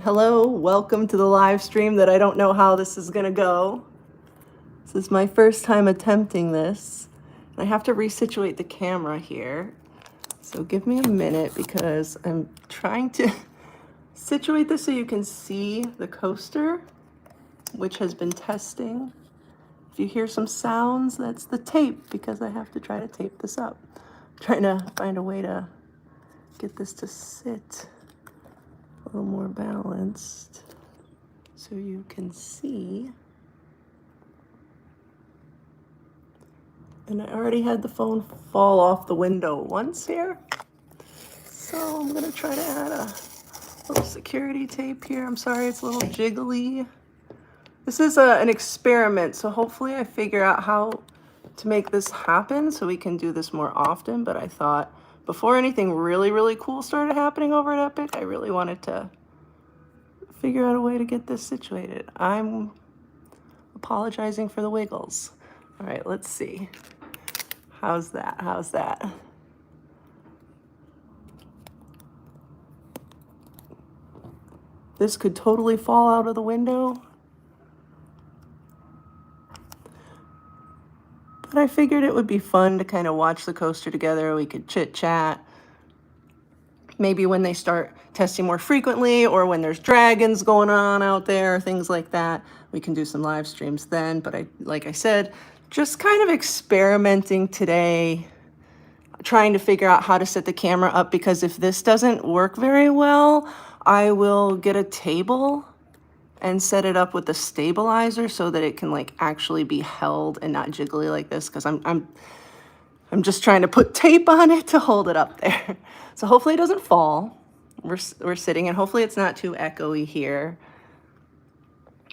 Hello, welcome to the live stream that I don't know how this is gonna go. This is my first time attempting this. I have to resituate the camera here. So give me a minute because I'm trying to situate this so you can see the coaster, which has been testing. If you hear some sounds, that's the tape because I have to try to tape this up. I'm trying to find a way to get this to sit a little more balanced so you can see. And I already had the phone fall off the window once here. So I'm gonna try to add a little security tape here. I'm sorry, it's a little jiggly. This is an experiment, so hopefully I figure out how to make this happen so we can do this more often. But I thought before anything really, really cool started happening over at Epic, I really wanted to figure out a way to get this situated. I'm apologizing for the wiggles. All right, let's see. How's that? How's that? This could totally fall out of the window. But I figured it would be fun to kind of watch the coaster together. We could chit chat. Maybe when they start testing more frequently or when there's dragons going on out there, things like that, we can do some live streams then. But like I said, just kind of experimenting today, trying to figure out how to set the camera up, because if this doesn't work very well, I will get a table and set it up with a stabilizer so that it can like actually be held and not jiggly like this, because I'm just trying to put tape on it to hold it up there. So hopefully it doesn't fall. We're sitting, and hopefully it's not too echoey here.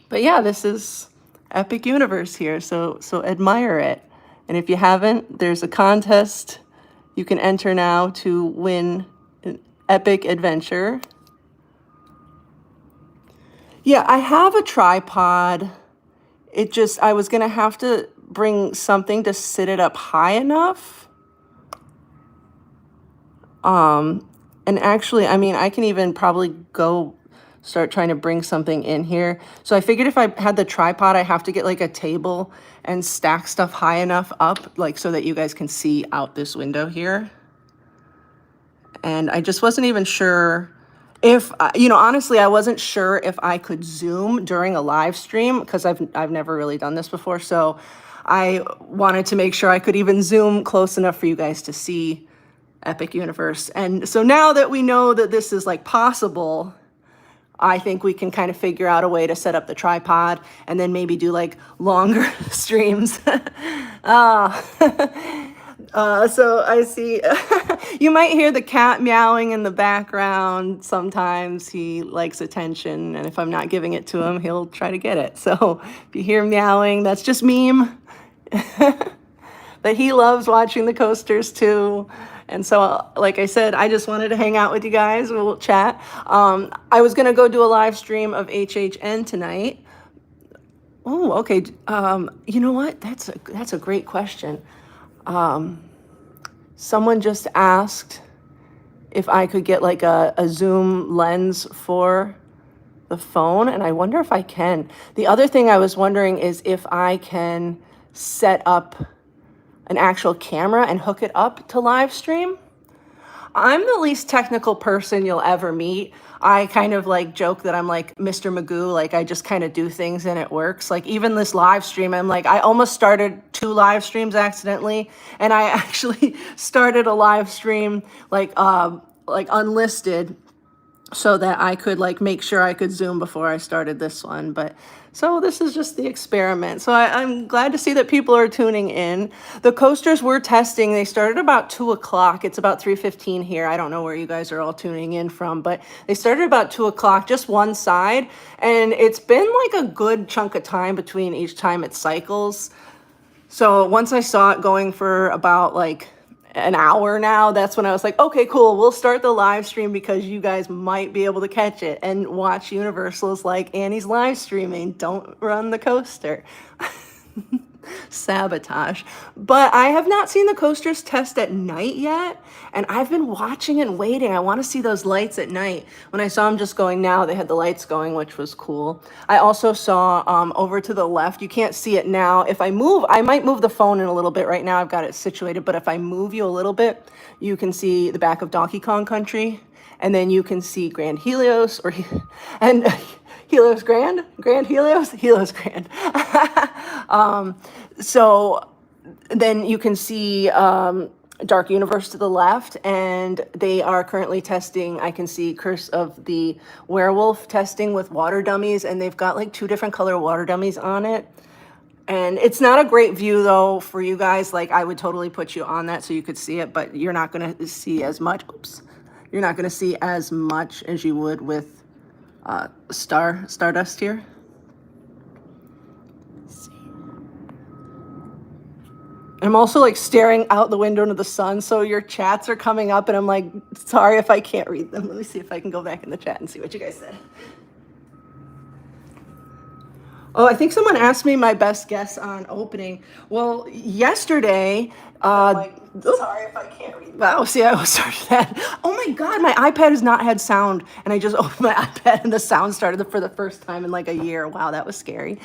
But yeah, this is Epic Universe here, so admire it. And if you haven't, there's a contest you can enter now to win an epic adventure. Yeah, I have a tripod. I was gonna have to bring something to sit it up high enough. And actually, I mean, I can even probably go start trying to bring something in here. So I figured if I had the tripod, I have to get like a table and stack stuff high enough up, like so that you guys can see out this window here. And I just wasn't even sure if, honestly, I wasn't sure if I could Zoom during a live stream, because I've never really done this before. So I wanted to make sure I could even Zoom close enough for you guys to see Epic Universe. And so now that we know that this is like possible, I think we can kind of figure out a way to set up the tripod and then maybe do like longer streams. So I see, you might hear the cat meowing in the background. Sometimes he likes attention, and if I'm not giving it to him, he'll try to get it. So if you hear meowing, that's just meme. But he loves watching the coasters too. And so, like I said, I just wanted to hang out with you guys. We'll chat. I was gonna go do a live stream of HHN tonight. Oh, okay. You know what? That's a great question. Someone just asked if I could get like a zoom lens for the phone, and I wonder if I can. The other thing I was wondering is if I can set up an actual camera and hook it up to live stream. I'm the least technical person you'll ever meet. I kind of like joke that I'm like Mr. Magoo, like I just kind of do things and it works. Like even this live stream, I'm like, I almost started 2 live streams accidentally, and I actually started a live stream like unlisted so that I could like make sure I could Zoom before I started this one. But so this is just the experiment. So I'm glad to see that people are tuning in. The coasters we're testing, they started about 2 o'clock. It's about 3:15 here. I don't know where you guys are all tuning in from, but they started about 2 o'clock, just one side. And it's been like a good chunk of time between each time it cycles. So once I saw it going for about like an hour now, that's when I was like, okay, cool, we'll start the live stream because you guys might be able to catch it and watch Universal's like Annie's live streaming. Don't run the coaster. Sabotage. But I have not seen the coasters test at night yet, and I've been watching and waiting. I want to see those lights at night. When I saw them just going now, they had the lights going, which was cool. I also saw over to the left, you can't see it now. If I move, I might move the phone in a little bit. Right now I've got it situated, but if I move you a little bit, you can see the back of Donkey Kong Country, and then you can see Grand Helios and Helios Grand Helios Grand. So then you can see Dark Universe to the left, and they are currently testing. I can see Curse of the Werewolf testing with water dummies, and they've got like 2 different color water dummies on it. And it's not a great view though for you guys. Like I would totally put you on that so you could see it, but you're not going to see as much. Oops. You're not going to see as much as you would with Stardust here. Let's see. I'm also like staring out the window into the sun, so your chats are coming up, and I'm like, sorry if I can't read them. Let me see if I can go back in the chat and see what you guys said. Oh, I think someone asked me my best guess on opening. Well, yesterday, sorry if I can't read. Wow, see, I started that. Oh my God, my iPad has not had sound, and I just opened my iPad and the sound started for the first time in like a year. Wow, that was scary.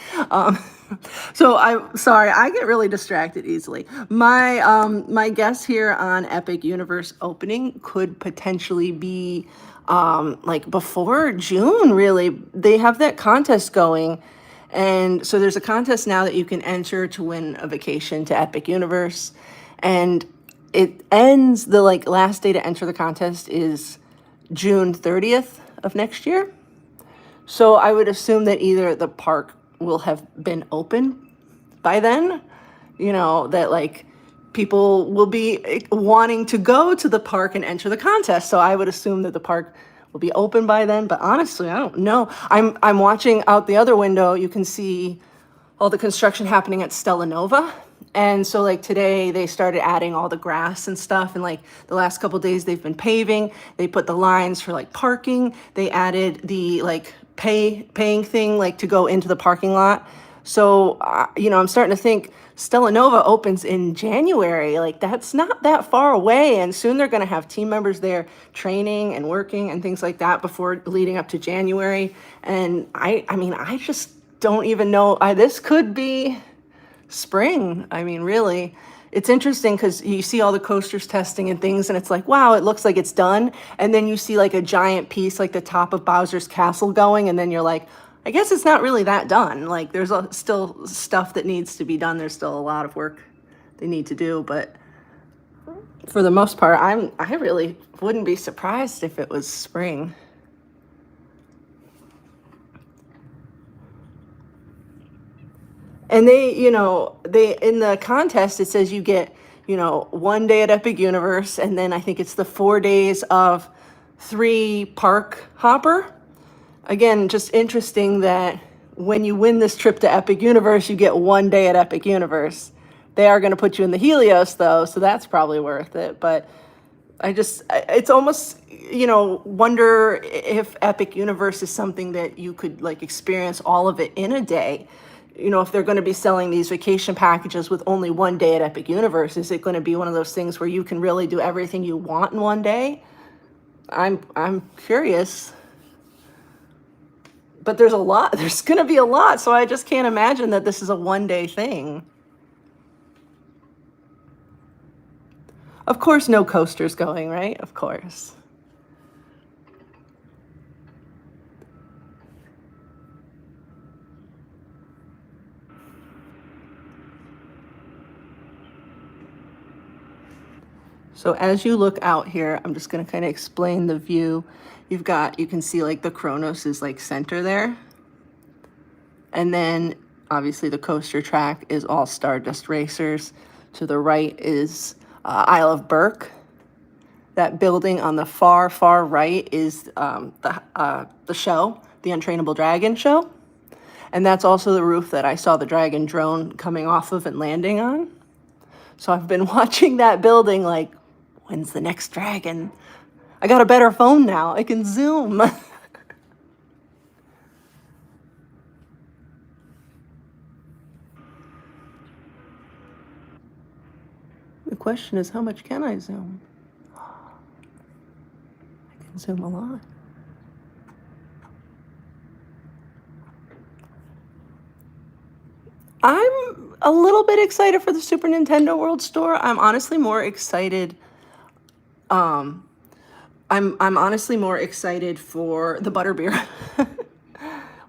So I'm sorry, I get really distracted easily. My guess here on Epic Universe opening could potentially be like before June. Really, they have that contest going. And so there's a contest now that you can enter to win a vacation to Epic Universe. And it ends, the like last day to enter the contest is June 30th of next year. So I would assume that either the park will have been open by then, you know, that like people will be wanting to go to the park and enter the contest. So I would assume that the park will be open by then, but honestly, I don't know. I'm watching out the other window. You can see all the construction happening at Stella Nova. And so like today they started adding all the grass and stuff, and like the last couple days they've been paving. They put the lines for like parking. They added the like paying thing like to go into the parking lot. So you know, I'm starting to think Stella Nova opens in January. Like that's not that far away, and soon they're going to have team members there training and working and things like that before leading up to January. And I mean, I just don't even know. This could be spring. I mean, really, it's interesting because you see all the coasters testing and things, and it's like, wow, it looks like it's done. And then you see like a giant piece, like the top of Bowser's Castle going, and then you're like, I guess it's not really that done. Like there's still stuff that needs to be done. There's still a lot of work they need to do, but for the most part, I really wouldn't be surprised if it was spring. And they, you know, in the contest, it says you get, you know, 1 day at Epic Universe, and then I think it's the 4 days of 3 park hopper. Again, just interesting that when you win this trip to Epic Universe, you get 1 day at Epic Universe. They are going to put you in the Helios, though, so that's probably worth it. But it's almost, you know, wonder if Epic Universe is something that you could, like, experience all of it in a day. You know, if they're going to be selling these vacation packages with only 1 day at Epic Universe, is it going to be one of those things where you can really do everything you want in 1 day? I'm curious. But there's going to be a lot, so I just can't imagine that this is a 1 day thing. Of course, no coasters going, right? Of course. So as you look out here, I'm just going to kind of explain the view. You can see like the Kronos is like center there. And then obviously the coaster track is all Stardust Racers. To the right is Isle of Berk. That building on the far, far right is the show, the Untrainable Dragon show. And that's also the roof that I saw the dragon drone coming off of and landing on. So I've been watching that building like, when's the next dragon? I got a better phone now. I can zoom. question is, how much can I zoom? I can zoom a lot. I'm a little bit excited for the Super Nintendo World Store. I'm honestly more excited. Um, I'm honestly more excited for the butterbeer.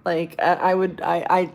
Like I would I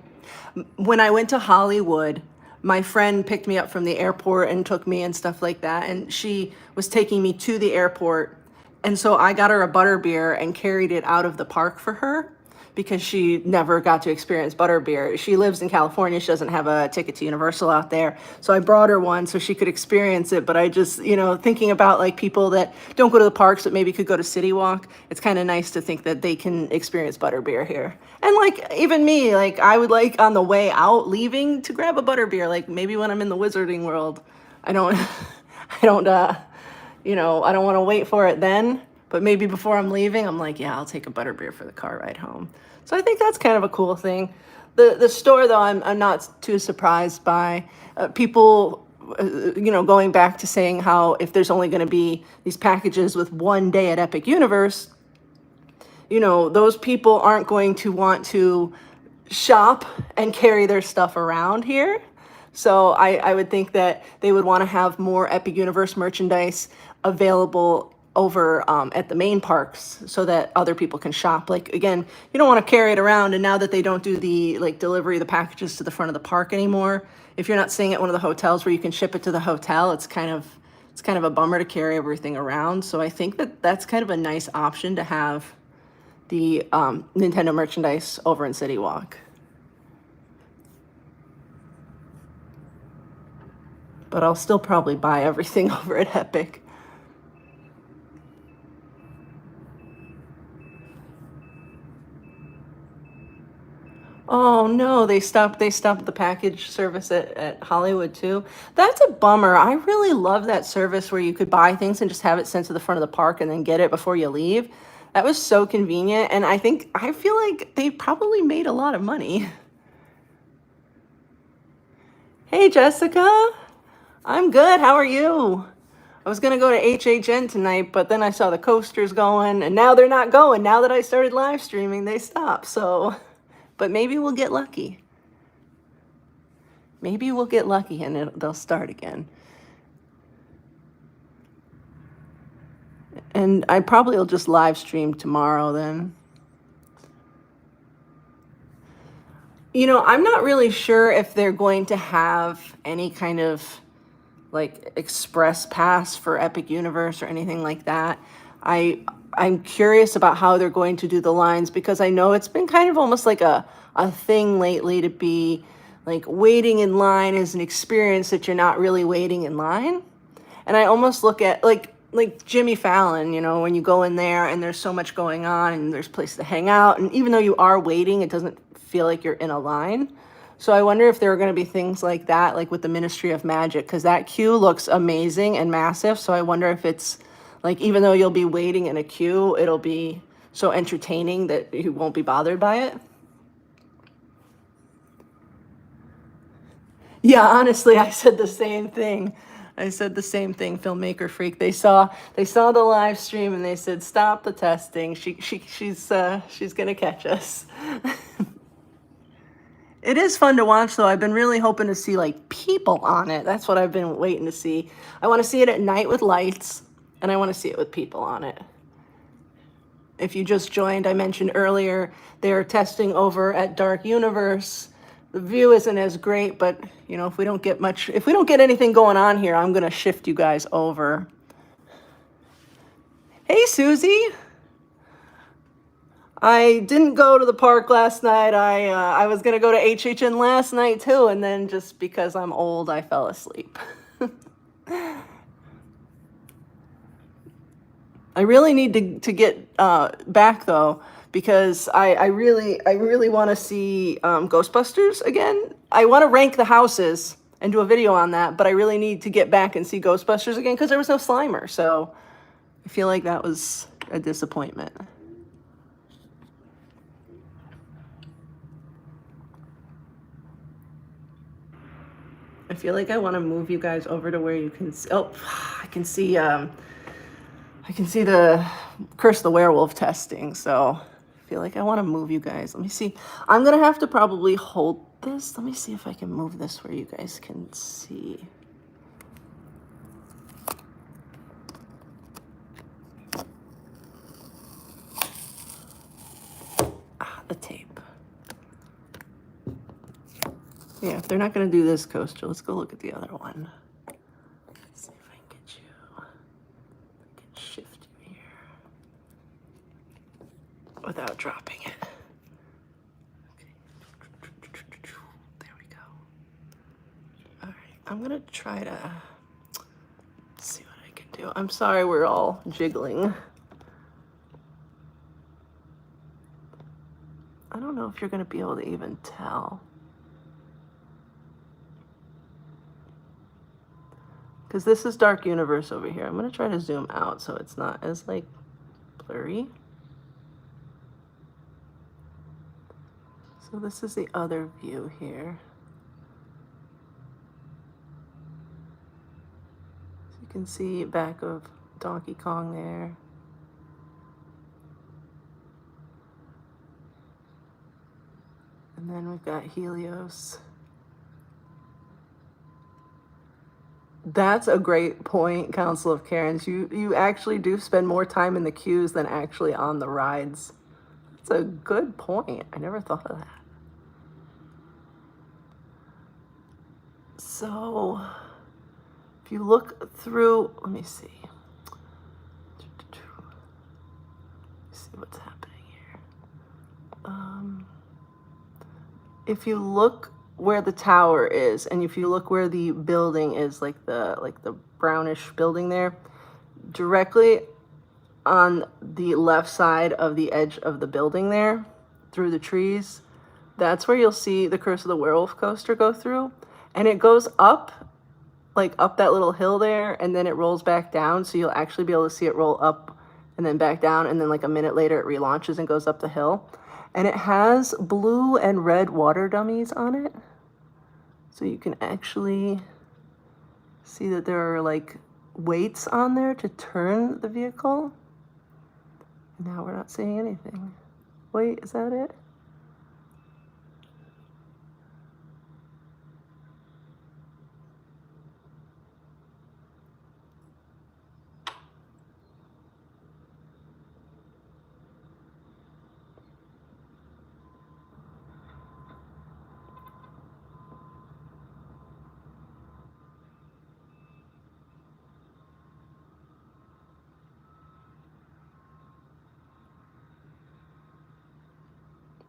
when I went to Hollywood, my friend picked me up from the airport and took me and stuff like that. And she was taking me to the airport. And so I got her a butterbeer and carried it out of the park for her because she never got to experience butterbeer. She lives in California. She doesn't have a ticket to Universal out there. So I brought her one so she could experience it. But I just, thinking about like people that don't go to the parks but maybe could go to City Walk, it's kind of nice to think that they can experience butterbeer here. And like even me, like I would like on the way out leaving to grab a butterbeer, like maybe when I'm in the Wizarding World. I don't I don't I don't want to wait for it then, but maybe before I'm leaving, I'm like, yeah, I'll take a butterbeer for the car ride home. So I think that's kind of a cool thing. The store though, I'm not too surprised by people, going back to saying how if there's only going to be these packages with one day at Epic Universe, those people aren't going to want to shop and carry their stuff around here. So I would think that they would want to have more Epic Universe merchandise available over at the main parks so that other people can shop. Like, again, you don't want to carry it around. And now that they don't do the like delivery of the packages to the front of the park anymore, if you're not staying at one of the hotels where you can ship it to the hotel, it's kind of a bummer to carry everything around. So I think that that's kind of a nice option to have the Nintendo merchandise over in City Walk. But I'll still probably buy everything over at Epic. Oh no, they stopped the package service at Hollywood too. That's a bummer. I really love that service where you could buy things and just have it sent to the front of the park and then get it before you leave. That was so convenient, and I feel like they probably made a lot of money. Hey Jessica, I'm good. How are you? I was gonna go to HHN tonight, but then I saw the coasters going, and now they're not going. Now that I started live streaming, they stopped. So, but maybe we'll get lucky. Maybe we'll get lucky and they'll start again. And I probably will just live stream tomorrow then. I'm not really sure if they're going to have any kind of like express pass for Epic Universe or anything like that. I'm curious about how they're going to do the lines because I know it's been kind of almost like a thing lately to be like waiting in line is an experience that you're not really waiting in line. And I almost look at like Jimmy Fallon, when you go in there and there's so much going on and there's places to hang out, and even though you are waiting, it doesn't feel like you're in a line. So I wonder if there are going to be things like that, like with the Ministry of Magic, because that queue looks amazing and massive. So I wonder if it's like, even though you'll be waiting in a queue, it'll be so entertaining that you won't be bothered by it. Yeah, honestly, I said the same thing. I said the same thing, filmmaker freak. They saw the live stream and they said, "Stop the testing. She's gonna catch us." It is fun to watch, though. I've been really hoping to see like people on it. That's what I've been waiting to see. I want to see it at night with lights, and I want to see it with people on it. If you just joined, I mentioned earlier they're testing over at Dark Universe. The view isn't as great, but if we don't get anything going on here, I'm gonna shift you guys over. Hey, Susie. I didn't go to the park last night. I was gonna go to HHN last night too, and then just because I'm old, I fell asleep. I really need to get back though, because I really want to see Ghostbusters again. I want to rank the houses and do a video on that, but I really need to get back and see Ghostbusters again because there was no Slimer. So I feel like that was a disappointment. I feel like I want to move you guys over to where you can see, oh, I can see the Curse of the Werewolf testing, so I feel like I want to move you guys. Let me see. I'm going to have to probably hold this. Let me see if I can move this where you guys can see. The tape. Yeah, if they're not going to do this coaster, let's go look at the other one. Let's see if I can get you. I can shift you here without dropping it. Okay. There we go. All right, I'm going to try to see what I can do. I'm sorry we're all jiggling. I don't know if you're going to be able to even tell. Because this is Dark Universe over here. I'm going to try to zoom out so it's not as, like, blurry. So this is the other view here. So you can see back of Donkey Kong there. And then we've got Helios. That's a great point, Council of Karens. You actually do spend more time in the queues than actually on the rides. That's a good point. I never thought of that. So, if you look through, let me see. Let's see what's happening here. If you look where the tower is, and if you look where the building is, like the brownish building there, directly on the left side of the edge of the building there, through the trees, that's where you'll see the Curse of the Werewolf coaster go through. And it goes up, like up that little hill there, and then it rolls back down, so you'll actually be able to see it roll up and then back down, and then like a minute later it relaunches and goes up the hill. And it has blue and red water dummies on it. So you can actually see that there are like weights on there to turn the vehicle. Now we're not seeing anything. Wait, is that it?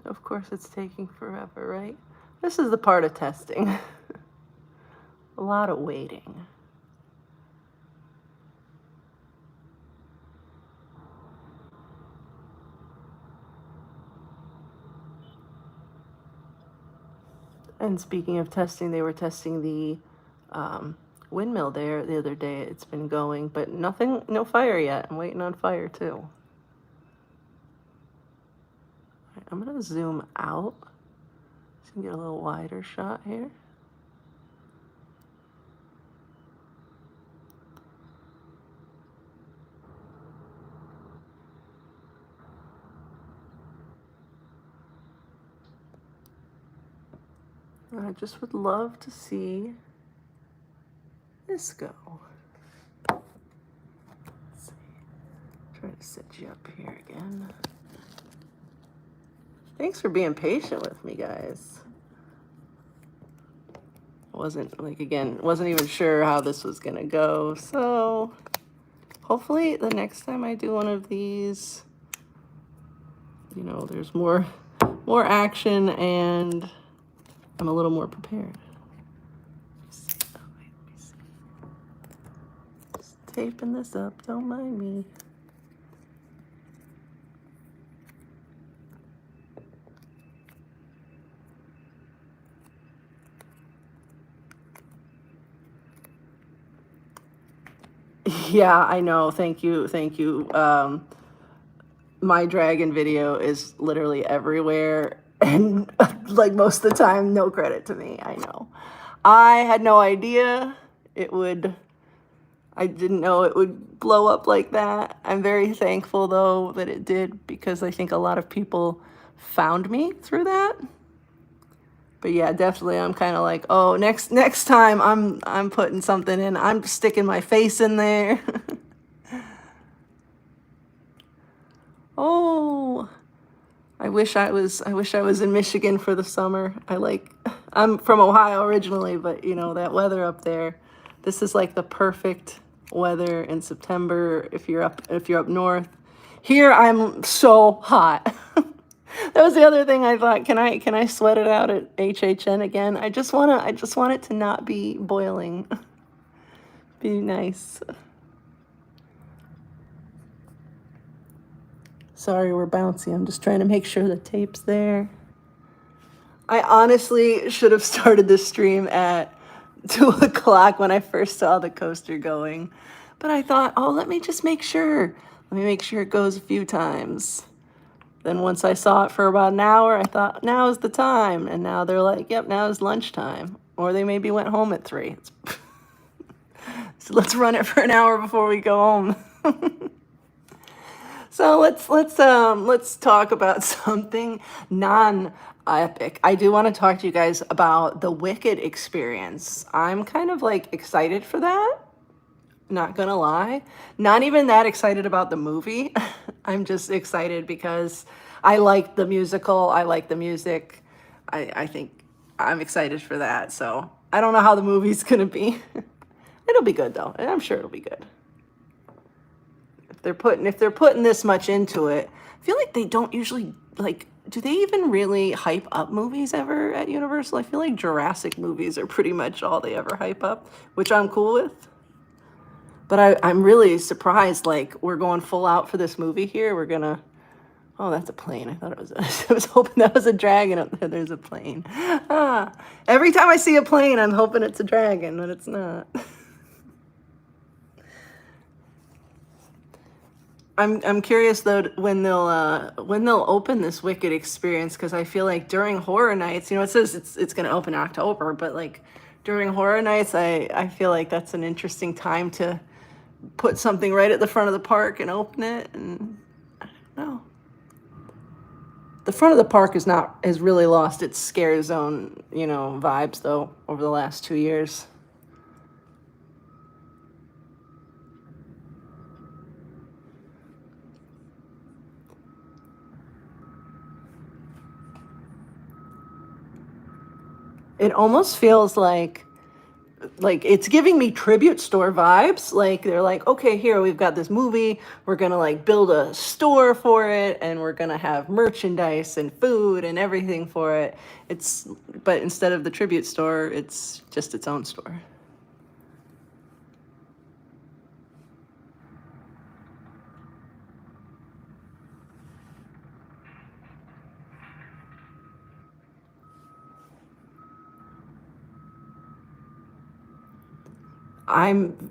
Of course it's taking forever, right? This is the part of testing. A lot of waiting. And speaking of testing, they were testing the windmill there the other day. It's been going, but nothing, no fire yet. I'm waiting on fire too. I'm going to zoom out so you can get a little wider shot here. I just would love to see this go. Let's see. Try to set you up here again. Thanks for being patient with me, guys. Wasn't even sure how this was gonna go, so hopefully the next time I do one of these, you know, there's more action and I'm a little more prepared. Let me see. Just taping this up, don't mind me. Yeah, I know. Thank you. Thank you. My dragon video is literally everywhere. And like most of the time, no credit to me. I know. I had no idea it would I didn't know it would blow up like that. I'm very thankful though that it did because I think a lot of people found me through that. But yeah, definitely I'm kind of like, "Oh, next time I'm putting something in. I'm sticking my face in there." Oh, I wish I was in Michigan for the summer. I'm from Ohio originally, but you know, that weather up there. This is like the perfect weather in September if you're up north. Here I'm so hot. That was the other thing I thought, can I sweat it out at HHN again? I just want it to not be boiling. Be nice. Sorry, we're bouncy. I'm just trying to make sure the tape's there. I honestly should have started this stream at 2 o'clock when I first saw the coaster going. But I thought, oh, let me just make sure. Let me make sure it goes a few times. Then once I saw it for about an hour, I thought, now is the time. And now they're like, yep, now is lunchtime. Or they maybe went home at 3. So let's run it for an hour before we go home. So let's talk about something non-epic. I do want to talk to you guys about the Wicked experience. I'm kind of like excited for that. Not gonna lie. Not even that excited about the movie. I'm just excited because I like the musical. I like the music. I think I'm excited for that. So I don't know how the movie's gonna be. It'll be good though. I'm sure it'll be good. If they're putting this much into it, I feel like they don't usually like do they even really hype up movies ever at Universal? I feel like Jurassic movies are pretty much all they ever hype up, which I'm cool with. But I'm really surprised, like we're going full out for this movie here. We're gonna Oh, that's a plane. I thought it was I was hoping that was a dragon up there. There's a plane. Ah. Every time I see a plane, I'm hoping it's a dragon, but it's not. I'm curious though when they'll open this Wicked experience because I feel like during horror nights, you know, it says it's going to open in October, but like during horror nights, I feel like that's an interesting time to put something right at the front of the park and open it. And no, the front of the park has really lost its scare zone, you know, vibes though over the last 2 years. It almost feels like it's giving me tribute store vibes. Like they're like, okay, here we've got this movie, we're gonna like build a store for it and we're gonna have merchandise and food and everything for it. But instead of the tribute store, it's just its own store.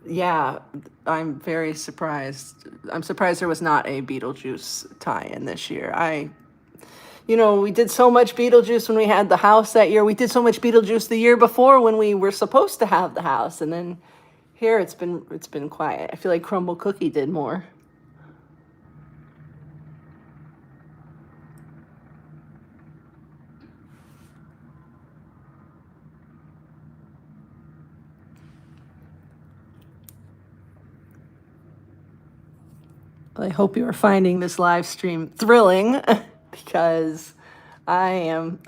Yeah, I'm very surprised. I'm surprised there was not a Beetlejuice tie-in this year. We did so much Beetlejuice when we had the house that year. We did so much Beetlejuice the year before when we were supposed to have the house, and then here it's been quiet. I feel like Crumble Cookie did more. I hope you are finding this live stream thrilling because I am.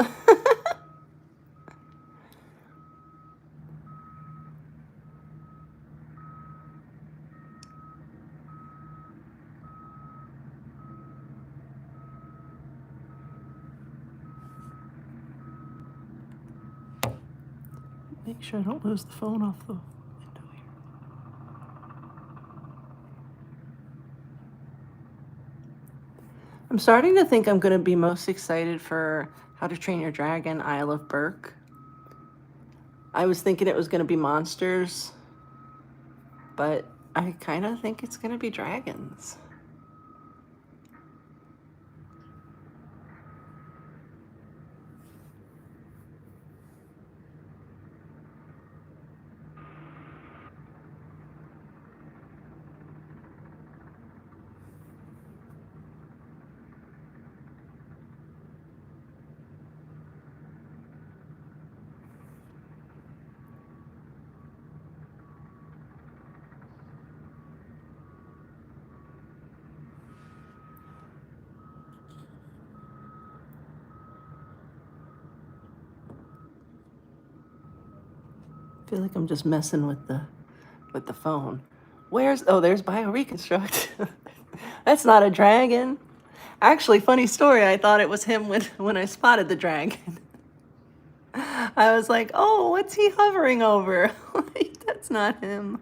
Make sure I don't lose the phone off the window here. I'm starting to think I'm going to be most excited for How to Train Your Dragon Isle of Berk. I was thinking it was going to be monsters, but I kind of think it's going to be dragons. I feel like I'm just messing with the phone. Oh, there's bioreconstruct. That's not a dragon. Actually, funny story, I thought it was him when I spotted the dragon. I was like, oh, what's he hovering over? Like, that's not him.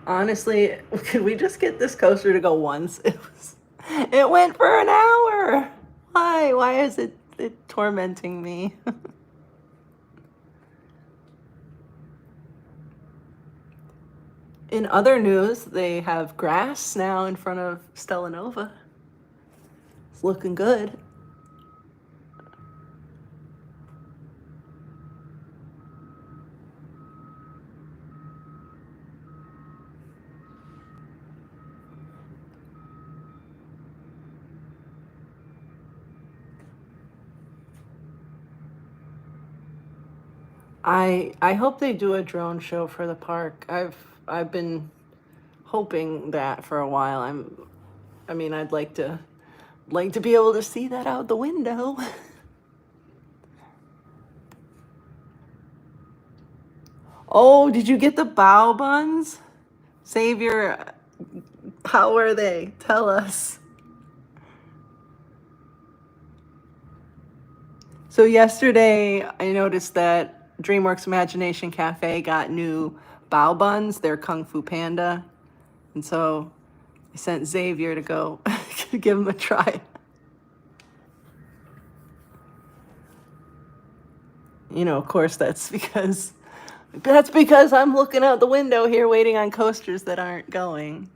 Honestly, could we just get this coaster to go once? It went for an hour. Why? Why is it tormenting me? In other news, they have grass now in front of Stellanova. It's looking good. I hope they do a drone show for the park. I've been hoping that for a while. I mean, I'd like to be able to see that out the window. Oh, did you get the bao buns? Savior, how are they? Tell us. So yesterday, I noticed that DreamWorks Imagination Cafe got new bao buns. They're Kung Fu Panda. And so I sent Xavier to go give them a try. Of course, that's because I'm looking out the window here waiting on coasters that aren't going.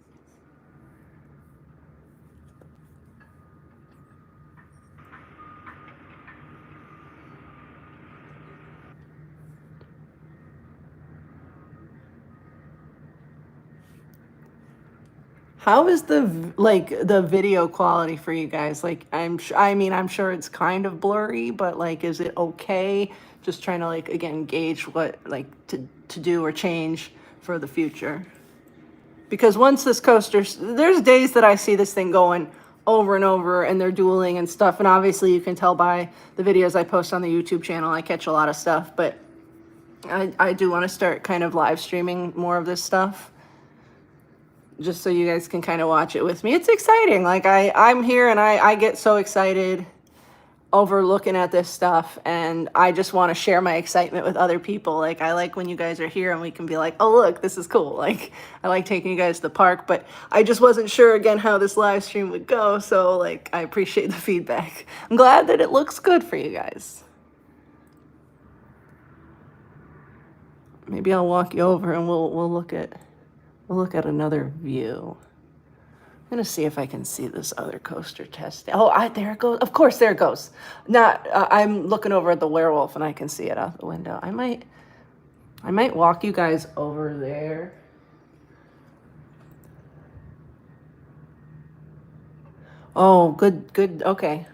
How is the video quality for you guys? Like I mean, I'm sure it's kind of blurry, but like is it okay? Just trying to like again gauge what like to do or change for the future. Because once this coaster, there's days that I see this thing going over and over and they're dueling and stuff. And obviously you can tell by the videos I post on the YouTube channel, I catch a lot of stuff, but I do want to start kind of live streaming more of this stuff just so you guys can kind of watch it with me. It's exciting. Like I'm here and I get so excited over looking at this stuff and I just want to share my excitement with other people. Like I like when you guys are here and we can be like, oh look, this is cool. Like I like taking you guys to the park, but I just wasn't sure again how this live stream would go. So like I appreciate the feedback. I'm glad that it looks good for you guys. Maybe I'll walk you over and we'll look at another view. I'm gonna see if I can see this other coaster test. Oh, there it goes. Of course, there it goes. Not. I'm looking over at the werewolf, and I can see it out the window. I might walk you guys over there. Oh, good, good. Okay,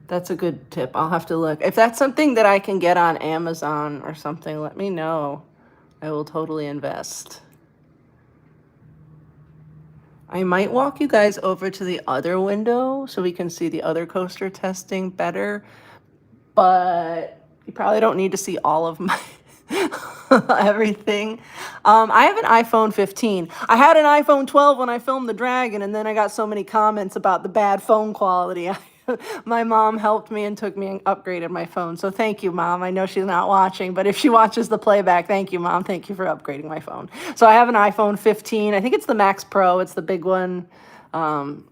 that's a good tip. I'll have to look. If that's something that I can get on Amazon or something, let me know. I will totally invest. I might walk you guys over to the other window so we can see the other coaster testing better, but you probably don't need to see all of my everything. I have an iPhone 15. I had an iPhone 12 when I filmed the dragon, and then I got so many comments about the bad phone quality. My mom helped me and took me and upgraded my phone. So thank you, Mom. I know she's not watching, but if she watches the playback, thank you, Mom. Thank you for upgrading my phone. So I have an iPhone 15. I think it's the Max Pro. It's the big one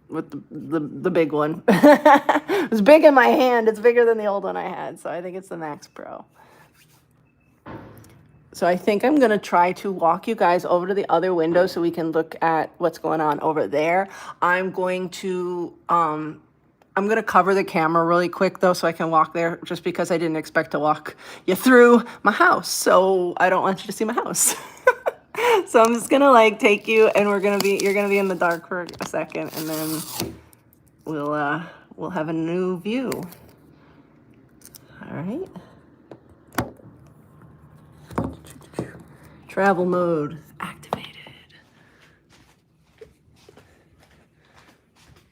with the big one. It's big in my hand. It's bigger than the old one I had. So I think it's the Max Pro. So I think I'm going to try to walk you guys over to the other window so we can look at what's going on over there. I'm going to cover the camera really quick though so I can walk there just because I didn't expect to walk you through my house. So I don't want you to see my house. So I'm just going to like take you and you're going to be in the dark for a second and then we'll have a new view. All right. Travel mode activated.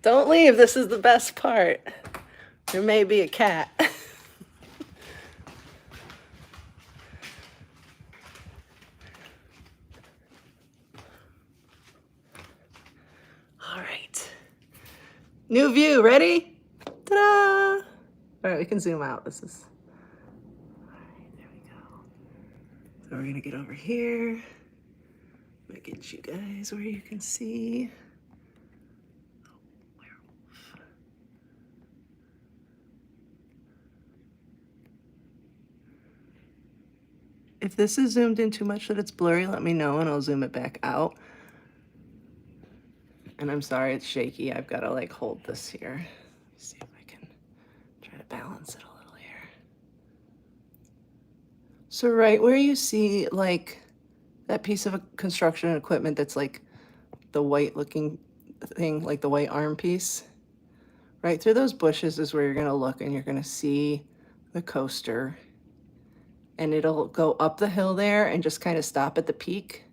Don't leave. This is the best part. There may be a cat. All right. New view. Ready? Ta-da! All right, we can zoom out. This is... All right, there we go. So we're going to get over here. I'm going to get you guys where you can see. Oh, werewolf. If this is zoomed in too much that it's blurry, let me know and I'll zoom it back out. And I'm sorry it's shaky. I've got to like hold this here. Let's see if I can try to balance it a little here. So right where you see like that piece of construction equipment that's like the white looking thing, like the white arm piece, right through those bushes is where you're going to look and you're going to see the coaster. And it'll go up the hill there and just kind of stop at the peak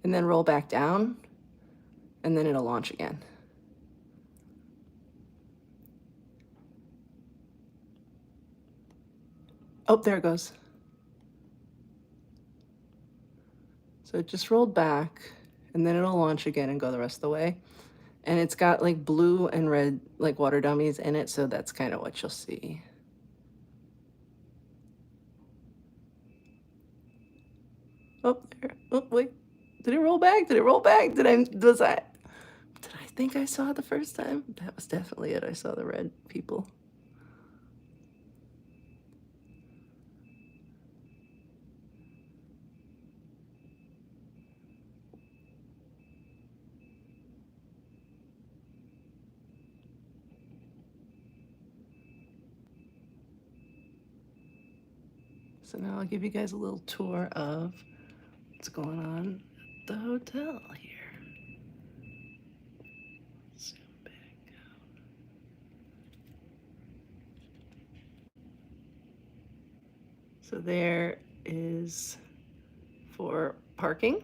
and then roll back down and then it'll launch again. Oh, there it goes. So it just rolled back and then it'll launch again and go the rest of the way. And it's got like blue and red like water dummies in it, so that's kind of what you'll see. Oh, there. Oh, wait. Did it roll back? Did it roll back? Did I think I saw it the first time? That was definitely it. I saw the red people. So now I'll give you guys a little tour of what's going on at the hotel here. Zoom back out. So there is for parking.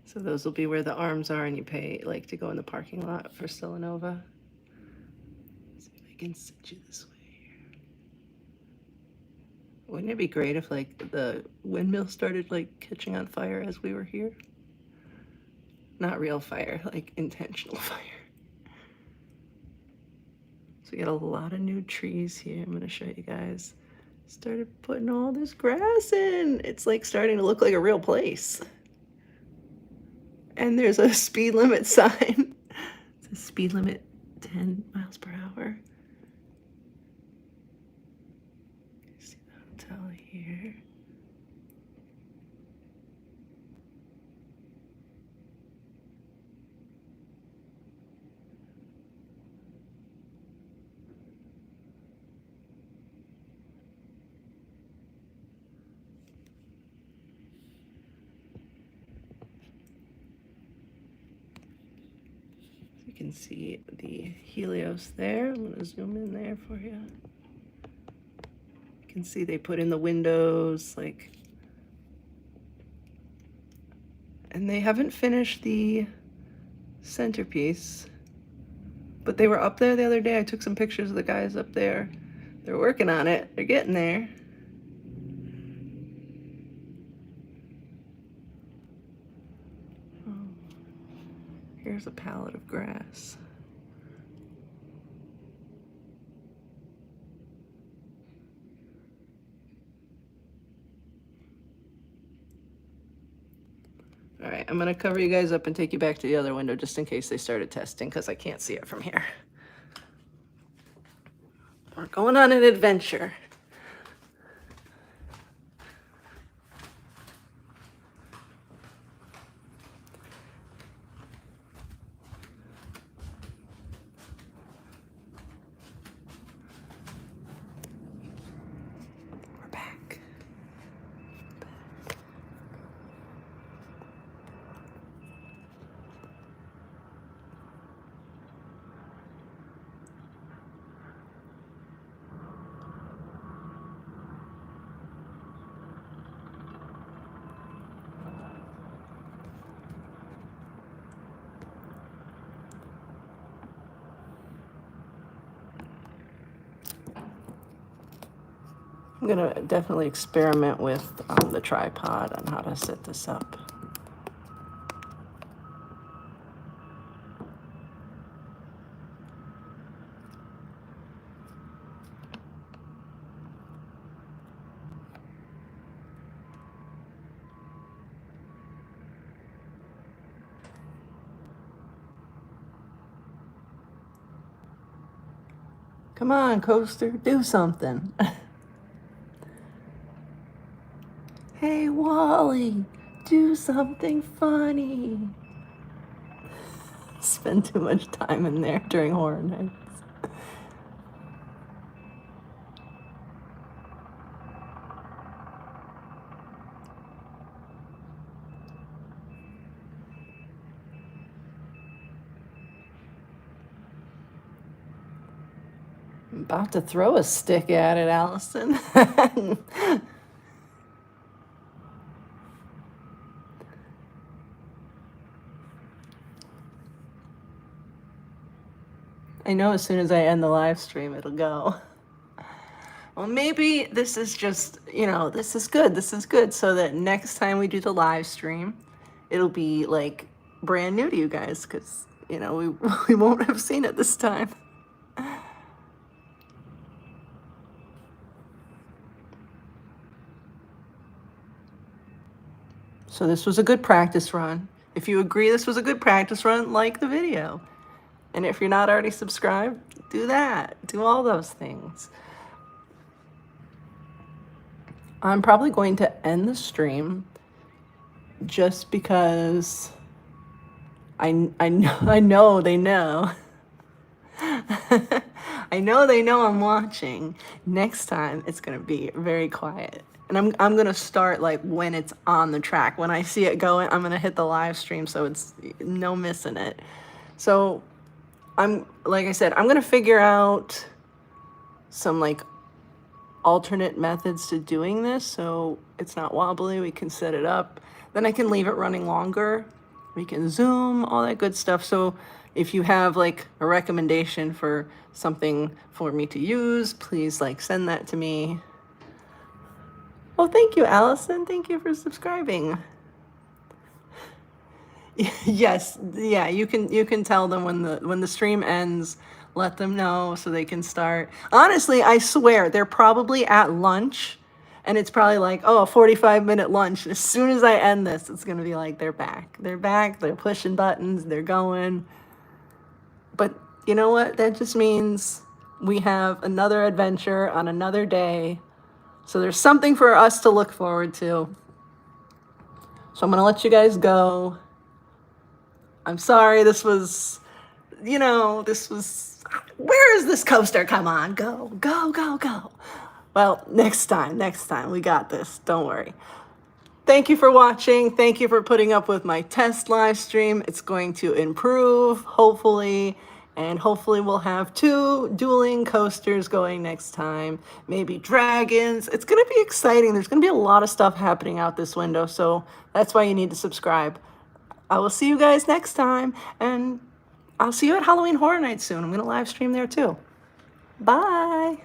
So those will be where the arms are and you pay like to go in the parking lot for Stelanova. See if I can sit you this way here. Wouldn't it be great if like the windmill started like catching on fire as we were here? Not real fire, like intentional fire. So we got a lot of new trees here. I'm gonna show you guys. Started putting all this grass in. It's like starting to look like a real place. And there's a speed limit sign. It's a speed limit 10 miles per hour. See the hotel here. You can see the Helios there. I'm gonna zoom in there for you. You can see they put in the windows, like, and they haven't finished the centerpiece, but they were up there the other day. I took some pictures of the guys up there. They're working on it. They're getting there. Oh, here's a pallet of grass. All right, I'm gonna cover you guys up and take you back to the other window just in case they started testing because I can't see it from here. We're going on an adventure. We're back. I'm gonna definitely experiment with the tripod on how to set this up. Come on, coaster, do something. Hey, Wally, do something funny. Spend too much time in there during Horror Nights. I'm about to throw a stick at it, Allison. I know as soon as I end the live stream, it'll go. Well, maybe this is just, this is good. This is good. So that next time we do the live stream, it'll be like brand new to you guys because, we won't have seen it this time. So this was a good practice run. If you agree this was a good practice run, like the video. And if you're not already subscribed, do that. Do all those things. I'm probably going to end the stream just because I know they know. I know they know I'm watching. Next time it's gonna be very quiet. And I'm gonna start like when it's on the track. When I see it going, I'm gonna hit the live stream so it's no missing it. So like I said, I'm gonna figure out some like alternate methods to doing this so it's not wobbly. We can set it up. Then I can leave it running longer. We can zoom, all that good stuff. So if you have like a recommendation for something for me to use, please like send that to me. Oh, thank you, Allison. Thank you for subscribing. Yes, yeah, you can tell them when the stream ends, let them know so they can start. Honestly, I swear they're probably at lunch and it's probably like, oh, a 45-minute lunch. As soon as I end this, it's going to be like they're back. They're back, they're pushing buttons, they're going. But you know what? That just means we have another adventure on another day. So there's something for us to look forward to. So I'm going to let you guys go. I'm sorry, this was, where is this coaster? Come on, go, go, go, go. Well, next time, we got this, don't worry. Thank you for watching. Thank you for putting up with my test live stream. It's going to improve, hopefully, and hopefully we'll have 2 dueling coasters going next time, maybe dragons. It's gonna be exciting. There's gonna be a lot of stuff happening out this window, so that's why you need to subscribe. I will see you guys next time, and I'll see you at Halloween Horror Nights soon. I'm going to live stream there too. Bye.